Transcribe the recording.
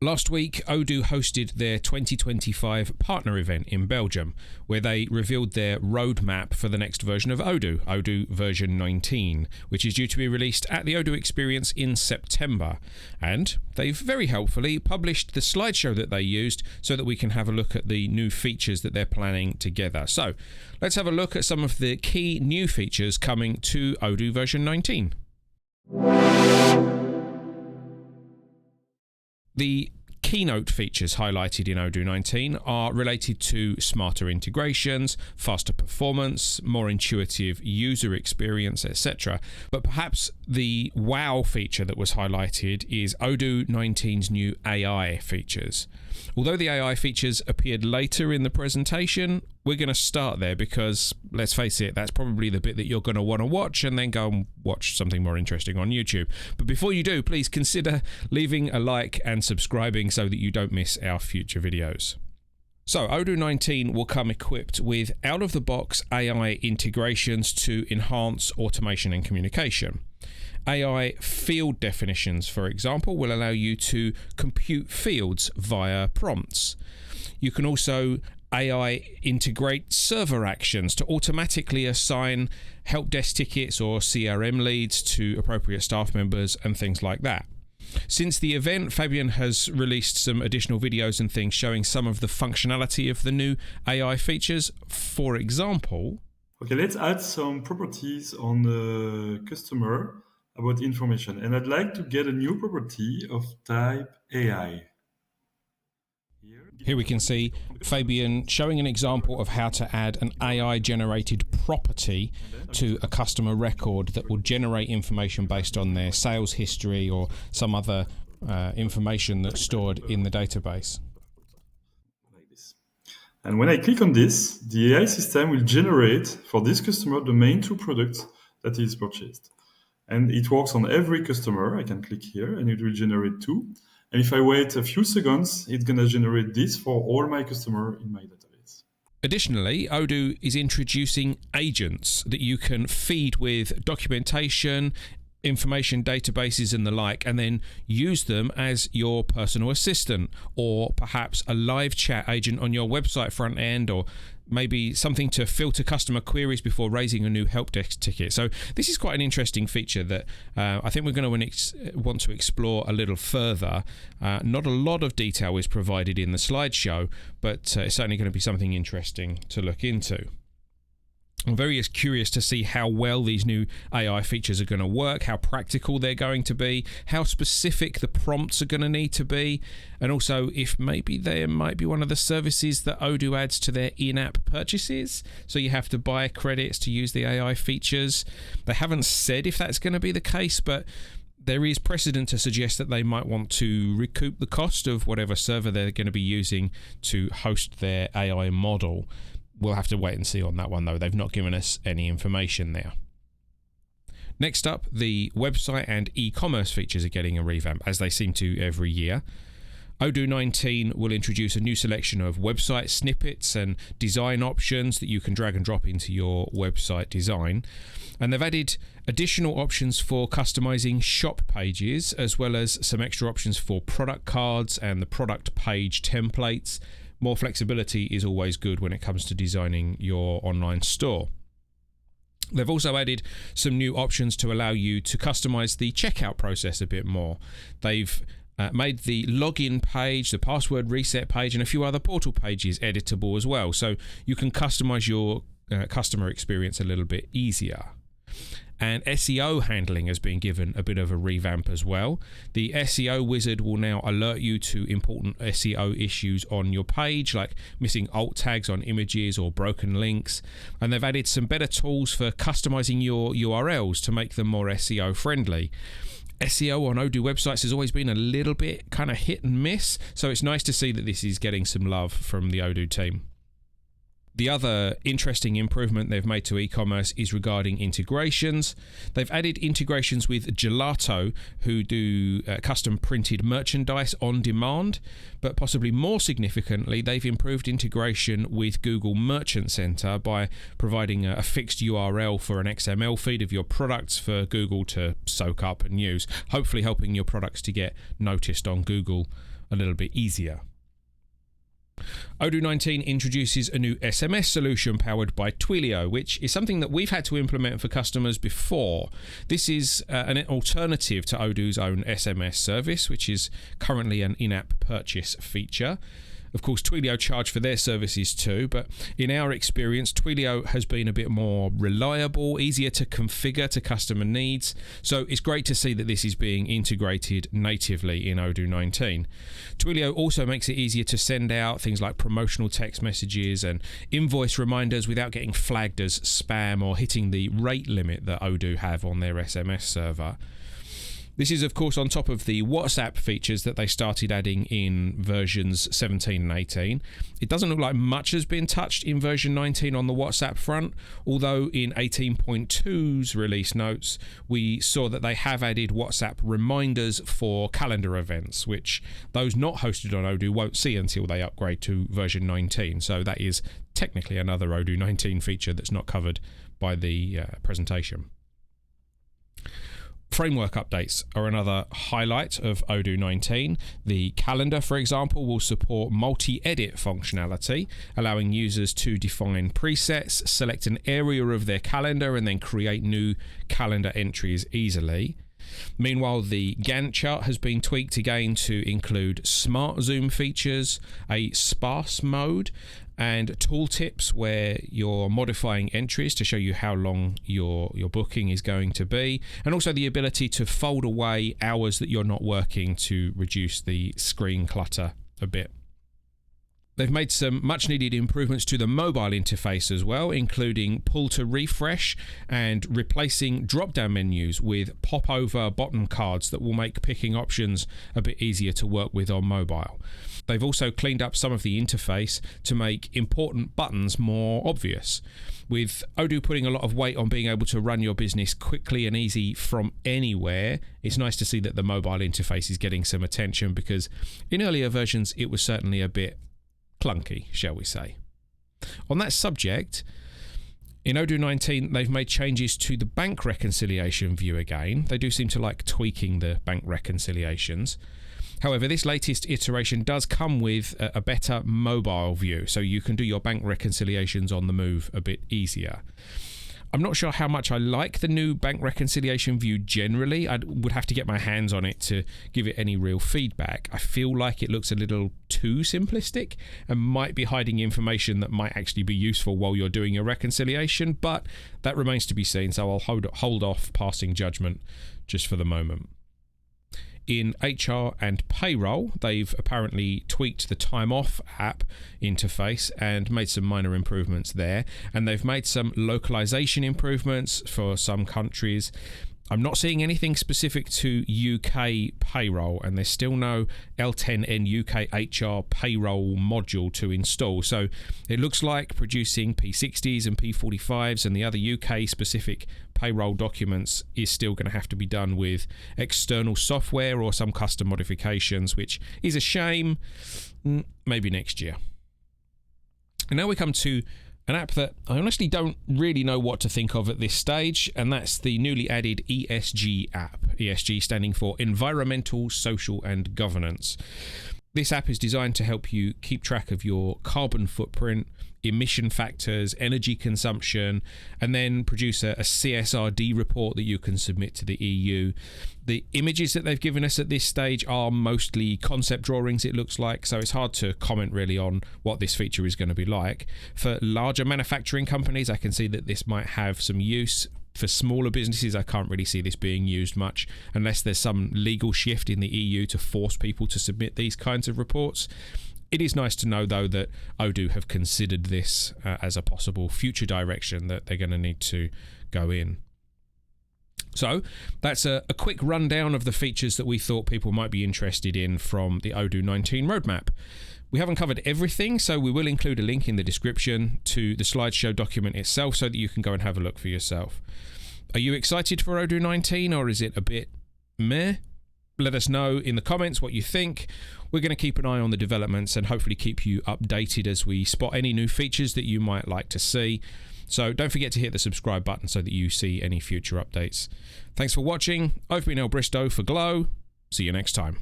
Last week, Odoo hosted their 2025 partner event in Belgium, where they revealed their roadmap for the next version of Odoo, Odoo version 19, which is due to be released at the Odoo Experience in September. And they've very helpfully published the slideshow that they used so that we can have a look at the new features that they're planning together. So let's have a look at some of the key new features coming to Odoo version 19. The keynote features highlighted in Odoo 19 are related to smarter integrations, faster performance, more intuitive user experience, etc. But perhaps the wow feature that was highlighted is Odoo 19's new AI features. Although the AI features appeared later in the presentation, we're going to start there because, let's face it, that's probably the bit that you're going to want to watch and then go and watch something more interesting on YouTube. But before you do, please consider leaving a like and subscribing so that you don't miss our future videos. So Odoo 19 will come equipped with out-of-the-box AI integrations to enhance automation and communication. AI field definitions, for example, will allow you to compute fields via prompts. You can also AI integrate server actions to automatically assign help desk tickets or CRM leads to appropriate staff members and things like that. Since the event, Fabian has released some additional videos and things showing some of the functionality of the new AI features. For example, okay, let's add some properties on the customer about information. And I'd like to get a new property of type AI. Here we can see Fabian showing an example of how to add an AI-generated property to a customer record that will generate information based on their sales history or some other information that's stored in the database. And when I click on this, the AI system will generate for this customer the main two products that is purchased. And it works on every customer. I can click here and it will generate two. And if I wait a few seconds, it's going to generate this for all my customers in my database. Additionally, Odoo is introducing agents that you can feed with documentation, information databases and the like, and then use them as your personal assistant, or perhaps a live chat agent on your website front end, or maybe something to filter customer queries before raising a new help desk ticket. So this is quite an interesting feature that I think we're going to want to explore a little further. Not a lot of detail is provided in the slideshow, but it's certainly going to be something interesting to look into. I'm very curious to see how well these new AI features are going to work, how practical they're going to be, how specific the prompts are going to need to be, and also if maybe there might be one of the services that Odoo adds to their in-app purchases, so you have to buy credits to use the AI features. They haven't said if that's going to be the case, but there is precedent to suggest that they might want to recoup the cost of whatever server they're going to be using to host their AI model. We'll have to wait and see on that one, though. They've not given us any information there. Next up, the website and e-commerce features are getting a revamp, as they seem to every year. Odoo 19 will introduce a new selection of website snippets and design options that you can drag and drop into your website design. And they've added additional options for customizing shop pages, as well as some extra options for product cards and the product page templates. More flexibility is always good when it comes to designing your online store. They've also added some new options to allow you to customize the checkout process a bit more. They've made the login page, the password reset page, and a few other portal pages editable as well, so you can customize your customer experience a little bit easier. And SEO handling has been given a bit of a revamp as well. The SEO wizard will now alert you to important SEO issues on your page, like missing alt tags on images or broken links. And they've added some better tools for customizing your URLs to make them more SEO friendly. SEO on Odoo websites has always been a little bit kind of hit and miss, so it's nice to see that this is getting some love from the Odoo team. The other interesting improvement they've made to e-commerce is regarding integrations. They've added integrations with Gelato, who do custom printed merchandise on demand, but possibly more significantly, they've improved integration with Google Merchant Center by providing a fixed URL for an XML feed of your products for Google to soak up and use, hopefully helping your products to get noticed on Google a little bit easier. Odoo 19 introduces a new SMS solution powered by Twilio, which is something that we've had to implement for customers before. This is an alternative to Odoo's own SMS service, which is currently an in-app purchase feature. Of course, Twilio charge for their services too, but in our experience, Twilio has been a bit more reliable, easier to configure to customer needs, so it's great to see that this is being integrated natively in Odoo 19. Twilio also makes it easier to send out things like promotional text messages and invoice reminders without getting flagged as spam or hitting the rate limit that Odoo have on their SMS server. This is, of course, on top of the WhatsApp features that they started adding in versions 17 and 18. It doesn't look like much has been touched in version 19 on the WhatsApp front, although in 18.2's release notes, we saw that they have added WhatsApp reminders for calendar events, which those not hosted on Odoo won't see until they upgrade to version 19. So that is technically another Odoo 19 feature that's not covered by the presentation. Framework updates are another highlight of Odoo 19. The calendar, for example, will support multi-edit functionality, allowing users to define presets, select an area of their calendar, and then create new calendar entries easily. Meanwhile, the Gantt chart has been tweaked again to include smart zoom features, a sparse mode, and tooltips where you're modifying entries to show you how long your booking is going to be, and also the ability to fold away hours that you're not working to reduce the screen clutter a bit. They've made some much needed improvements to the mobile interface as well, including pull to refresh and replacing drop-down menus with pop-over button cards that will make picking options a bit easier to work with on mobile. They've also cleaned up some of the interface to make important buttons more obvious. With Odoo putting a lot of weight on being able to run your business quickly and easy from anywhere, it's nice to see that the mobile interface is getting some attention, because in earlier versions it was certainly a bit clunky, shall we say. On that subject, in Odoo 19, they've made changes to the bank reconciliation view again. They do seem to like tweaking the bank reconciliations. However, this latest iteration does come with a better mobile view, so you can do your bank reconciliations on the move a bit easier. I'm not sure how much I like the new bank reconciliation view generally. I would have to get my hands on it to give it any real feedback. I feel like it looks a little too simplistic and might be hiding information that might actually be useful while you're doing your reconciliation, but that remains to be seen, so I'll hold off passing judgment just for the moment. In HR and payroll, they've apparently tweaked the time off app interface and made some minor improvements there. And they've made some localization improvements for some countries. I'm not seeing anything specific to UK payroll, and there's still no L10N UK HR payroll module to install. So it looks like producing P60s and P45s and the other UK specific payroll documents is still going to have to be done with external software or some custom modifications, which is a shame. Maybe next year. And now we come to an app that I honestly don't really know what to think of at this stage, and that's the newly added ESG app. ESG standing for Environmental, Social and Governance. This app is designed to help you keep track of your carbon footprint, emission factors, energy consumption, and then produce a CSRD report that you can submit to the EU. The images that they've given us at this stage are mostly concept drawings, it looks like, so it's hard to comment really on what this feature is going to be like. For larger manufacturing companies, I can see that this might have some use. For smaller businesses, I can't really see this being used much unless there's some legal shift in the EU to force people to submit these kinds of reports. It is nice to know, though, that Odoo have considered this as a possible future direction that they're going to need to go in. So that's a quick rundown of the features that we thought people might be interested in from the Odoo 19 roadmap. We haven't covered everything, so we will include a link in the description to the slideshow document itself so that you can go and have a look for yourself. Are you excited for Odoo 19, or is it a bit meh? Let us know in the comments what you think. We're going to keep an eye on the developments and hopefully keep you updated as we spot any new features that you might like to see. So don't forget to hit the subscribe button so that you see any future updates. Thanks for watching. I've been El Bristow for Glow. See you next time.